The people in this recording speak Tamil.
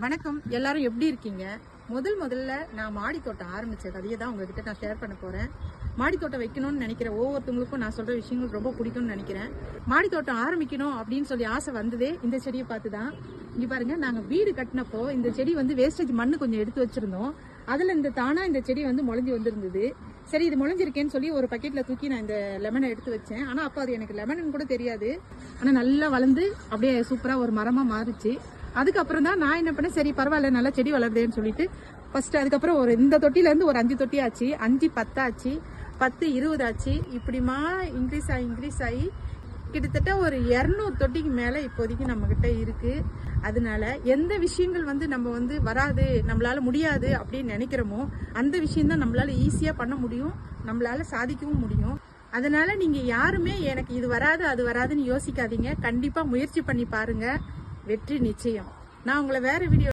வணக்கம், எல்லாரும் எப்படி இருக்கீங்க? முதல்ல நான் மாடி தோட்டம் ஆரம்பிச்ச கதையை தான் உங்ககிட்ட நான் ஷேர் பண்ண போறேன். மாடி தோட்டம் வைக்கணும்னு நினைக்கிற ஒவ்வொருத்தவங்களுக்கும் நான் சொல்ற விஷயங்கள் ரொம்ப பிடிக்கும்னு நினைக்கிறேன். மாடி தோட்டம் ஆரம்பிக்கணும் அப்படின்னு சொல்லி ஆசை வந்ததே இந்த செடியை பார்த்து தான். இங்க பாருங்க, நாங்க வீடு கட்டினப்போ இந்த செடி வேஸ்டேஜ் மண்ணு கொஞ்சம் எடுத்து வச்சிருந்தோம். அதுல தானா இந்த செடி முளைஞ்சி வந்திருந்தது. சரி, இது முளைஞ்சிருக்கேன்னு சொல்லி ஒரு பக்கெட்ல தூக்கி நான் இந்த லெமனை எடுத்து வச்சேன். ஆனா அப்போ அது எனக்கு லெமன் கூட தெரியாது. ஆனா நல்லா வளர்ந்து அப்படியே சூப்பரா ஒரு மரமா மாறிச்சு. அதுக்கப்புறம் தான் நான் என்ன பண்ணேன், சரி பரவாயில்ல நல்லா செடி வளருதேன்னு சொல்லிட்டு ஃபர்ஸ்ட் அதுக்கப்புறம் இந்த தொட்டில இருந்து ஒரு 5 தொட்டி ஆச்சு, 5 10 ஆச்சு, 10 20 ஆச்சு. இப்படிமா இன்க்ரீஸ் ஆகி கிட்டத்தட்ட ஒரு 200 தொட்டிக்கு மேல இப்போதைக்கு நம்ம கிட்ட இருக்கு. அதனால எந்த விஷயங்கள் நம்ம வராது, நம்மளால முடியாது அப்படின்னு நினைக்கிறோமோ அந்த விஷயம் தான் நம்மளால ஈஸியா பண்ண முடியும், நம்மளால சாதிக்கவும் முடியும். அதனால நீங்க யாருமே எனக்கு இது வராது அது வராதுன்னு யோசிக்காதீங்க. கண்டிப்பா முயற்சி பண்ணி பாருங்க, வெற்றி நிச்சயம். நான் உங்களை வேற வீடியோ